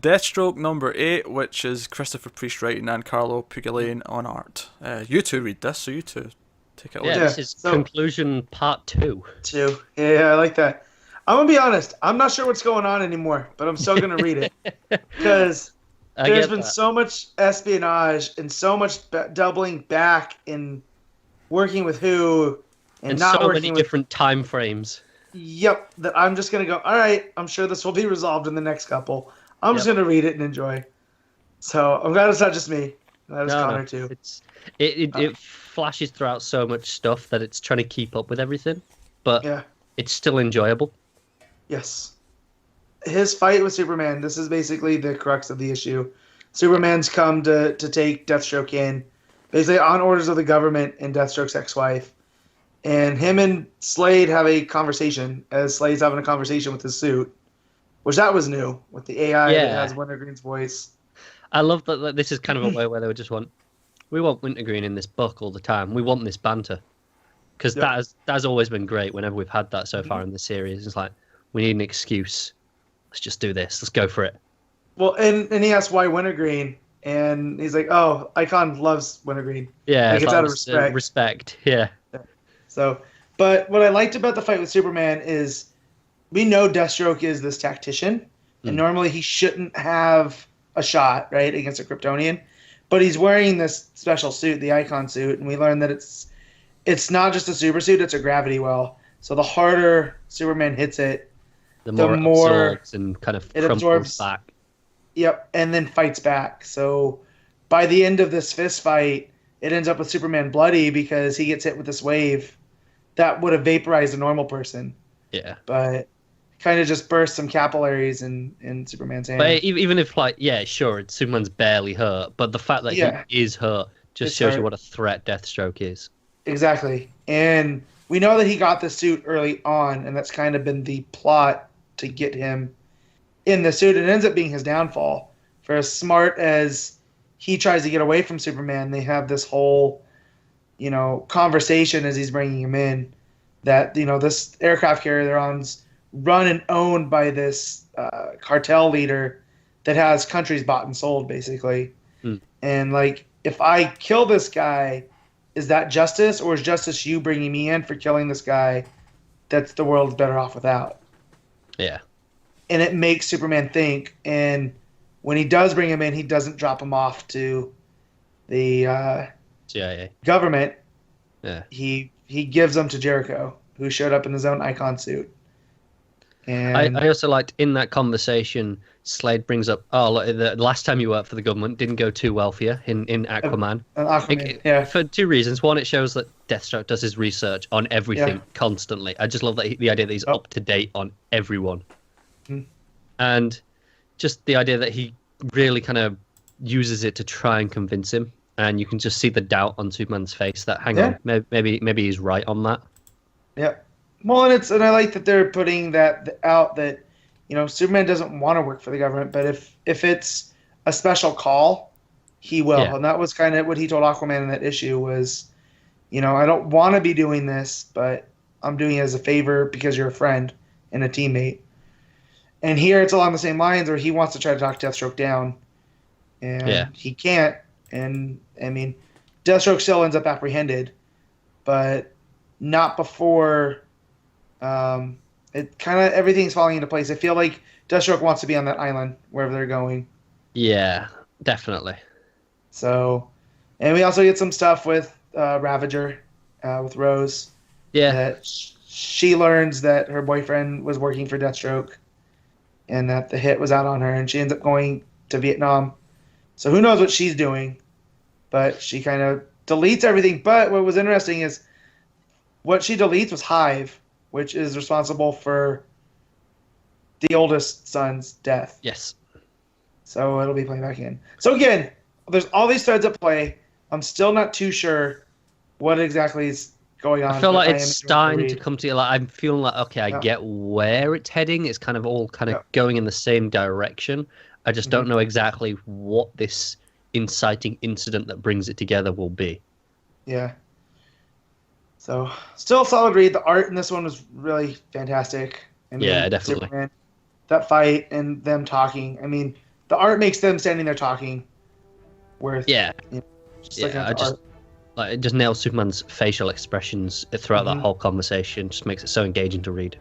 Deathstroke number 8, which is Christopher Priest writing and Carlo Pugilane on art. You two read this, so you two take it away. Yeah, this is conclusion part 2. Yeah, I like that. I'm gonna be honest. I'm not sure what's going on anymore, but I'm still gonna read it because there's been so much espionage and so much doubling back in working with who and not so working many with different time frames. Yep, that I'm just gonna go. All right, I'm sure this will be resolved in the next couple. I'm just gonna read it and enjoy. So I'm glad it's not just me. That was Connor too. It flashes throughout so much stuff that it's trying to keep up with everything, but it's still enjoyable. Yes. His fight with Superman, this is basically the crux of the issue. Superman's come to take Deathstroke in, basically on orders of the government and Deathstroke's ex-wife. And him and Slade have a conversation, as Slade's having a conversation with his suit, which that was new, with the AI that has Wintergreen's voice. I love that this is kind of a way where they would just we want Wintergreen in this book all the time. We want this banter. Because that has always been great whenever we've had that so far in the series. It's like, we need an excuse. Let's just do this. Let's go for it. Well, and he asks why Wintergreen, and he's like, "Oh, Icon loves Wintergreen." Yeah, it's out of respect. Respect, yeah. So, but what I liked about the fight with Superman is we know Deathstroke is this tactician, and normally he shouldn't have a shot, right, against a Kryptonian. But he's wearing this special suit, the Icon suit, and we learn that it's not just a super suit; it's a gravity well. So the harder Superman hits it, the more it absorbs and kind of crumples back. Yep, and then fights back. So by the end of this fist fight, it ends up with Superman bloody because he gets hit with this wave that would have vaporized a normal person. Yeah. But kind of just burst some capillaries in Superman's hand. But even if, Superman's barely hurt, but the fact that he is hurt just shows you what a threat Deathstroke is. Exactly. And we know that he got the suit early on, and that's kind of been the plot to get him in the suit. It ends up being his downfall. For as smart as he tries to get away from Superman, they have this whole, conversation as he's bringing him in that, this aircraft carrier they're on's run and owned by this cartel leader that has countries bought and sold, basically. And, if I kill this guy, is that justice, or is justice you bringing me in for killing this guy that's the world's better off without? Yeah. And it makes Superman think, and when he does bring him in, he doesn't drop him off to the CIA government. Yeah. He gives them to Jericho, who showed up in his own Icon suit. And I also liked in that conversation, Slade brings up, the last time you worked for the government didn't go too well for you in Aquaman. For two reasons. One, it shows that Deathstroke does his research on everything constantly. I just love that the idea that he's up to date on everyone. And just the idea that he really kind of uses it to try and convince him, and you can just see the doubt on Superman's face that hang on, maybe he's right on that. Yeah. Well, and I like that they're putting that out that Superman doesn't want to work for the government, but if it's a special call, he will. And that was kind of what he told Aquaman in that issue was, I don't want to be doing this, but I'm doing it as a favor because you're a friend and a teammate. And here it's along the same lines where he wants to try to talk Deathstroke down, and he can't. And, I mean, Deathstroke still ends up apprehended, but not before it kind of everything's falling into place. I feel like Deathstroke wants to be on that island wherever they're going. Yeah, definitely. So, and we also get some stuff with Ravager, with Rose. Yeah. That she learns that her boyfriend was working for Deathstroke, and that the hit was out on her, and she ends up going to Vietnam. So who knows what she's doing, but she kind of deletes everything. But what was interesting is what she deletes was Hive, which is responsible for the oldest son's death. Yes. So it'll be playing back in. So again, there's all these threads at play. I'm still not too sure what exactly is going on. I feel like it's starting to come to I'm feeling like, okay, I get where it's heading. It's kind of all going in the same direction. I just don't know exactly what this inciting incident that brings it together will be. Yeah. So, still a solid read. The art in this one was really fantastic. I mean, yeah, definitely. Superman, that fight and them talking. I mean, the art makes them standing there talking worth. Yeah, Art. It just nails Superman's facial expressions throughout that whole conversation. Just makes it so engaging to read.